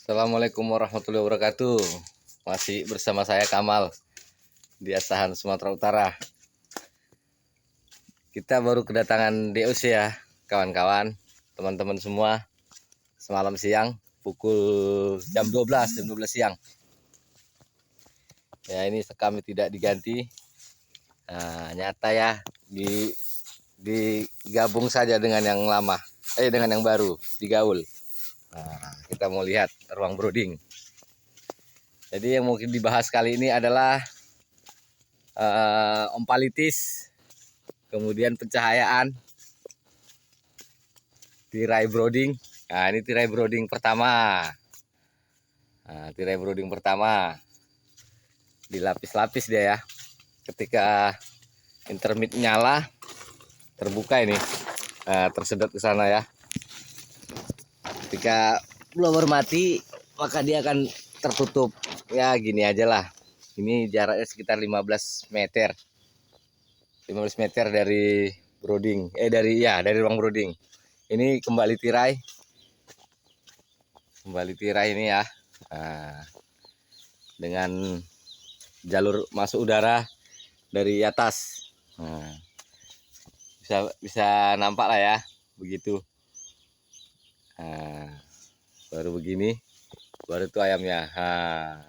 Assalamualaikum warahmatullahi wabarakatuh. Masih bersama saya Kamal di Asahan, Sumatera Utara. Kita baru kedatangan DOC ya, kawan-kawan, teman-teman semua. Semalam siang, pukul jam 12 siang. Ya, ini kami tidak diganti. Nah, nyata ya, digabung saja dengan yang lama, dengan yang baru, digaul. Nah, kita mau lihat ruang brooding. Jadi yang mungkin dibahas kali ini adalah ompalitis, kemudian pencahayaan, tirai brooding. Nah, ini tirai brooding pertama. Nah, tirai brooding pertama dilapis-lapis dia ya. Ketika intermit nyala, terbuka ini, tersedot ke sana ya. Ketika blower mati, maka dia akan tertutup. Ya gini aja lah. Ini jaraknya sekitar 15 meter. 15 meter dari brooding. Dari ruang brooding. Ini kembali tirai. Kembali tirai ini ya. Nah, dengan jalur masuk udara dari atas. Nah, bisa nampak lah ya, begitu. Nah, baru begini, baru itu ayamnya. Nah,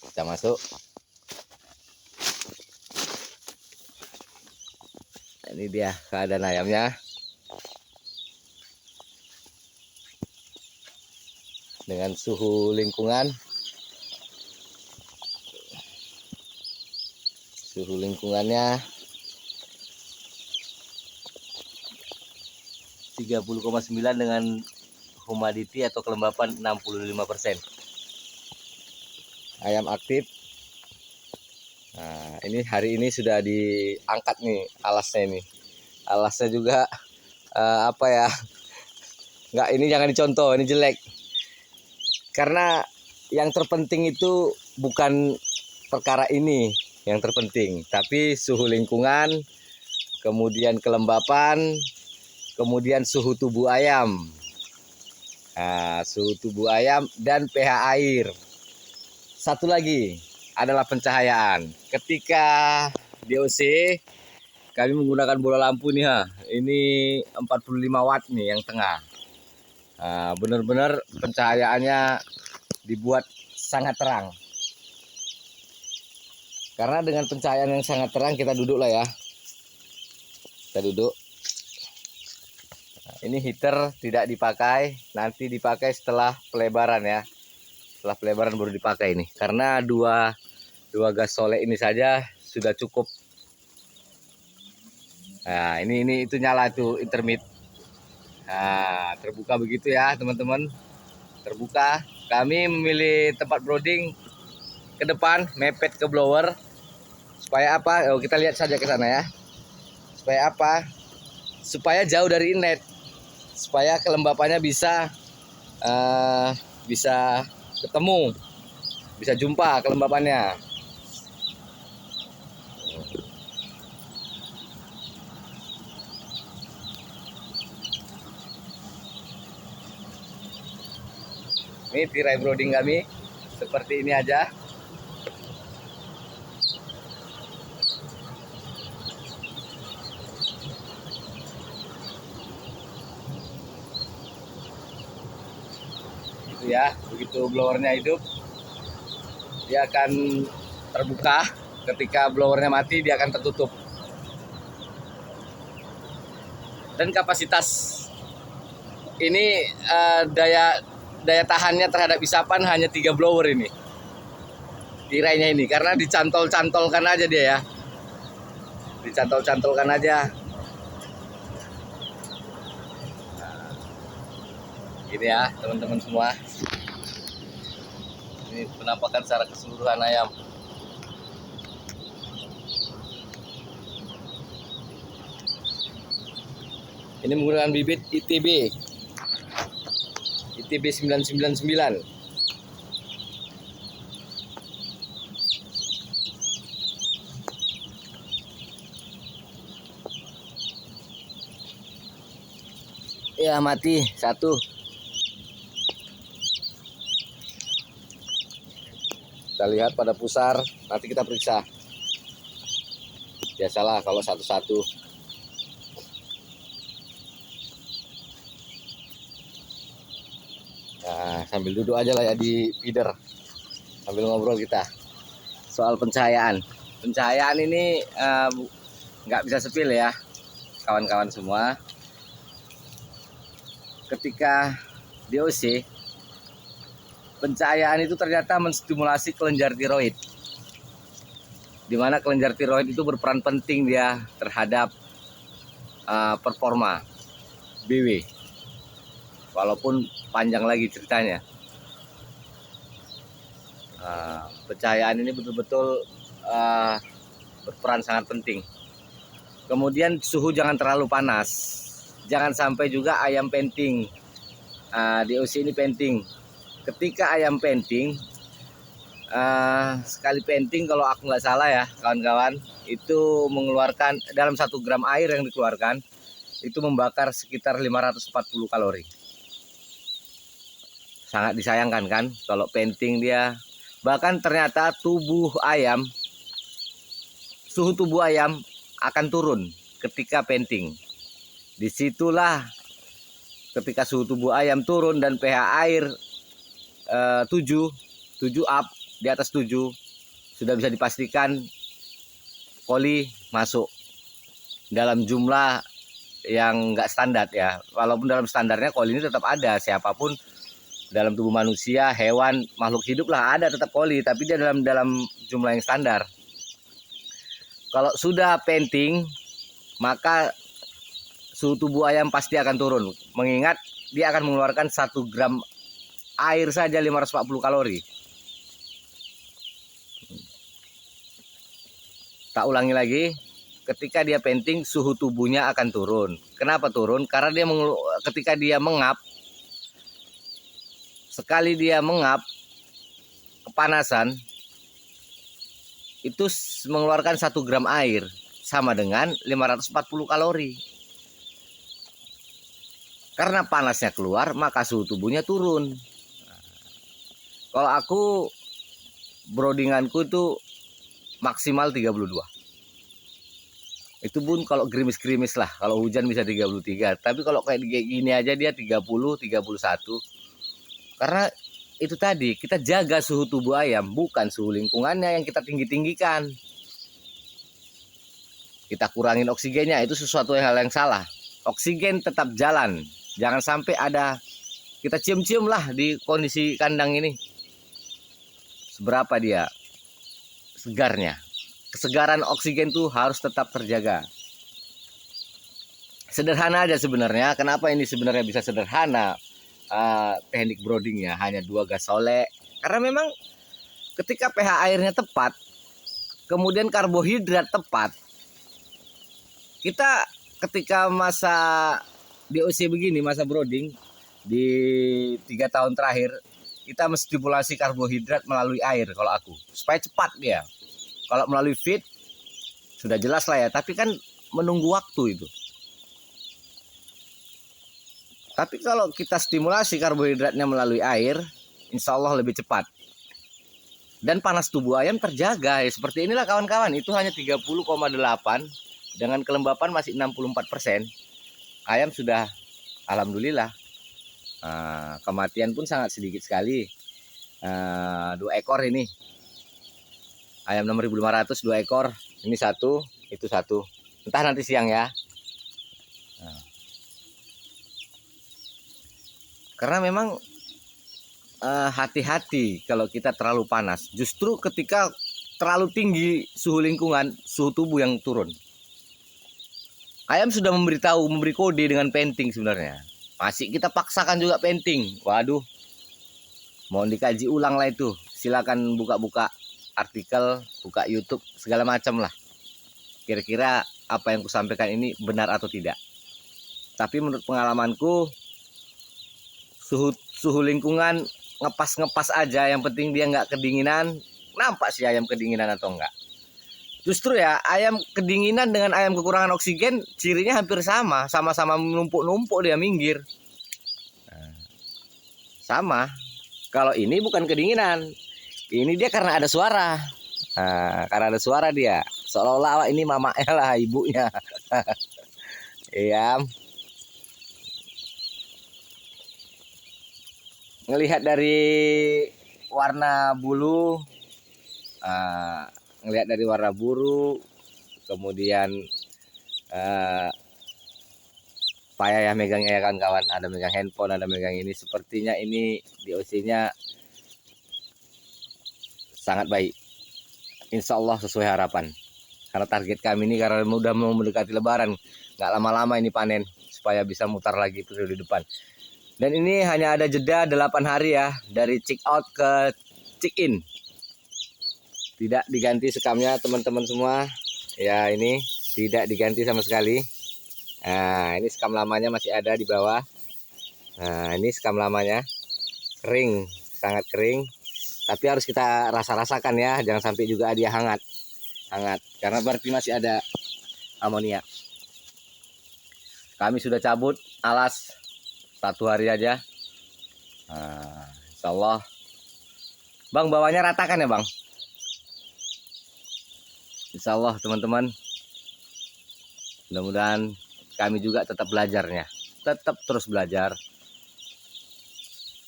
kita masuk. Ini dia keadaan ayamnya dengan suhu lingkungan. Suhu lingkungannya 30,9 dengan humidity atau kelembapan 65%. Ayam aktif. Nah, ini hari ini sudah diangkat nih alasnya ini. Alasnya juga apa ya? Enggak, ini jangan dicontoh, ini jelek. Karena yang terpenting itu bukan perkara ini yang terpenting, tapi suhu lingkungan, kemudian kelembapan, kemudian suhu tubuh ayam. Nah, suhu tubuh ayam dan pH air. Satu lagi adalah pencahayaan. Ketika DOC kami menggunakan bola lampu nih ha. Ini 45 watt nih yang tengah. Nah, benar-benar pencahayaannya dibuat sangat terang. Karena dengan pencahayaan yang sangat terang, kita duduk lah ya. Kita duduk. Nah, ini heater tidak dipakai, nanti dipakai setelah pelebaran ya. Setelah pelebaran baru dipakai ini. Karena dua gas solek ini saja sudah cukup. Nah, ini itu nyala itu intermit. Nah, terbuka begitu ya, teman-teman. Terbuka. Kami memilih tempat brooding ke depan, mepet ke blower. Supaya apa? Oh, kita lihat saja ke sana ya. Supaya apa? Supaya jauh dari inlet. Supaya kelembapannya bisa ketemu, bisa jumpa kelembapannya. Ini tirai brooding kami seperti ini aja. Itu ya, begitu blowernya hidup, dia akan terbuka. Ketika blowernya mati, dia akan tertutup. Dan kapasitas ini daya tahannya terhadap isapan hanya 3 blower ini. Tirainya ini karena dicantol-cantolkan aja dia ya. Dicantol-cantolkan aja. Nah, gini ya, teman-teman semua. Ini penampakan secara keseluruhan ayam. Ini menggunakan bibit ITB 999. Ya, mati satu. Kita lihat pada pusar, nanti kita periksa. Biasalah kalau satu-satu. Nah, sambil duduk aja lah ya di feeder, sambil ngobrol kita soal pencahayaan. Pencahayaan ini nggak bisa sepil ya, kawan-kawan semua. Ketika DOC, pencahayaan itu ternyata menstimulasi kelenjar tiroid, di mana kelenjar tiroid itu berperan penting dia terhadap performa BW. Walaupun panjang lagi ceritanya. Pencahayaan ini betul-betul berperan sangat penting. Kemudian suhu jangan terlalu panas. Jangan sampai juga ayam penting. DOC ini penting. Ketika ayam penting, sekali penting kalau aku nggak salah ya kawan-kawan, itu mengeluarkan dalam 1 gram air yang dikeluarkan itu membakar sekitar 540 kalori. Sangat disayangkan kan kalau penting dia. Bahkan ternyata suhu tubuh ayam akan turun ketika penting. Disitulah ketika suhu tubuh ayam turun dan pH air 7 up, di atas 7 sudah bisa dipastikan koli masuk dalam jumlah yang enggak standar ya. Walaupun dalam standarnya koli ini tetap ada, siapapun dalam tubuh manusia, hewan, makhluk hidup lah ada tetap koli, tapi dia dalam jumlah yang standar. Kalau sudah penting, maka suhu tubuh ayam pasti akan turun. Mengingat dia akan mengeluarkan 1 gram air saja 540 kalori. Tak ulangi lagi, ketika dia penting suhu tubuhnya akan turun. Kenapa turun? Karena dia ketika dia mengap, sekali dia mengap kepanasan itu mengeluarkan 1 gram air sama dengan 540 kalori. Karena panasnya keluar, maka suhu tubuhnya turun. Kalau aku, broodinganku itu maksimal 32. Itu pun kalau gerimis-gerimis lah. Kalau hujan bisa 33. Tapi kalau kayak gini aja dia 30, 31. Karena itu tadi, kita jaga suhu tubuh ayam, bukan suhu lingkungannya yang kita tinggi-tinggikan. Kita kurangin oksigennya, itu sesuatu hal yang salah. Oksigen tetap jalan. Jangan sampai ada, kita cium-cium lah di kondisi kandang ini. Seberapa dia segarnya. Kesegaran oksigen tuh harus tetap terjaga. Sederhana aja sebenarnya. Kenapa ini sebenarnya bisa sederhana? Teknik broodingnya hanya 2 gas solek. Karena memang ketika pH airnya tepat, kemudian karbohidrat tepat, kita ketika masa DOC begini, masa brooding di 3 tahun terakhir, kita menstimulasi karbohidrat melalui air kalau aku, supaya cepat dia. Kalau melalui feed sudah jelas lah ya, tapi kan menunggu waktu itu. Tapi kalau kita stimulasi karbohidratnya melalui air, insya Allah lebih cepat. Dan panas tubuh ayam terjaga ya. Seperti inilah kawan-kawan, itu hanya 30,8 dengan kelembapan masih 64%. Ayam sudah alhamdulillah. Kematian pun sangat sedikit sekali. 2 ekor ini. Ayam 6.500 2 ekor. Ini 1, itu 1. Entah nanti siang ya. Karena memang hati-hati kalau kita terlalu panas. Justru ketika terlalu tinggi suhu lingkungan, suhu tubuh yang turun. Ayam sudah memberitahu, memberi kode dengan penting sebenarnya. Masih kita paksakan juga penting. Waduh, mohon dikaji ulang lah itu. Silakan buka-buka artikel, buka YouTube, segala macam lah. Kira-kira apa yang kusampaikan ini benar atau tidak. Tapi menurut pengalamanku, suhu lingkungan ngepas aja. Yang penting dia nggak kedinginan. Nampak sih ayam kedinginan atau enggak. Justru ya, ayam kedinginan dengan ayam kekurangan oksigen cirinya hampir sama. Sama-sama numpuk-numpuk dia minggir. Sama. Kalau ini bukan kedinginan. Ini dia karena ada suara. Nah, karena ada suara dia. Seolah-olah ini mamanya lah, ibunya. Iya. Ngelihat dari warna bulu, ngelihat dari warna bulu, kemudian payah ya megangnya ya kawan-kawan. Ada megang handphone, ada megang ini. Sepertinya ini DOC-nya sangat baik. Insya Allah sesuai harapan. Karena target kami ini karena udah mau mendekati Lebaran, nggak lama-lama ini panen supaya bisa mutar lagi periode depan. Dan ini hanya ada jeda 8 hari ya dari check out ke check in. Tidak diganti sekamnya teman-teman semua. Ya ini tidak diganti sama sekali. Nah ini sekam lamanya masih ada di bawah. Nah ini sekam lamanya kering, sangat kering. Tapi harus kita rasa-rasakan ya, jangan sampai juga dia hangat karena berarti masih ada amonia. Kami sudah cabut alas 1 hari aja. Nah, insya Allah. Bang bawahnya ratakan ya bang. Insya Allah teman-teman. Mudah-mudahan kami juga tetap belajarnya, tetap terus belajar.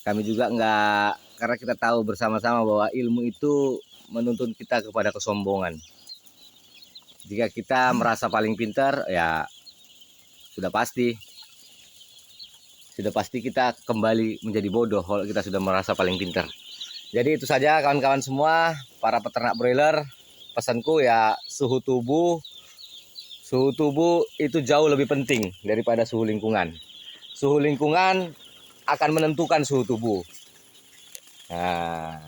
Kami juga enggak, karena kita tahu bersama-sama bahwa ilmu itu menuntun kita kepada kesombongan. Jika kita merasa paling pintar, ya sudah pasti kita kembali menjadi bodoh kalau kita sudah merasa paling pintar. Jadi itu saja kawan-kawan semua, para peternak broiler, pesanku ya suhu tubuh itu jauh lebih penting daripada suhu lingkungan. Suhu lingkungan akan menentukan suhu tubuh. Nah,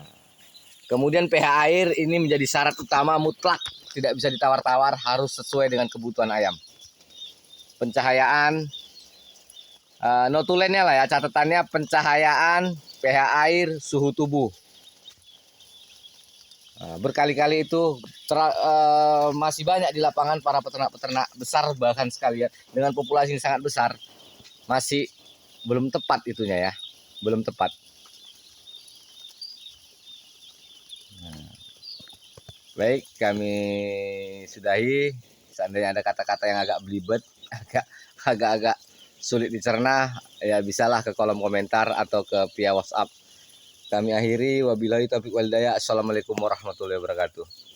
kemudian pH air ini menjadi syarat utama mutlak, tidak bisa ditawar-tawar, harus sesuai dengan kebutuhan ayam. Pencahayaan, notulennya lah ya, catatannya pencahayaan, pH air, suhu tubuh. Berkali-kali itu masih banyak di lapangan para peternak-peternak besar bahkan sekalian dengan populasi yang sangat besar masih belum tepat itunya ya, belum tepat. Baik, kami sudahi. Seandainya ada kata-kata yang agak belibet, agak sulit dicerna, ya bisalah ke kolom komentar atau ke via WhatsApp. Kami akhiri, wabillahi taufiq wal hidayah. Assalamualaikum warahmatullahi wabarakatuh.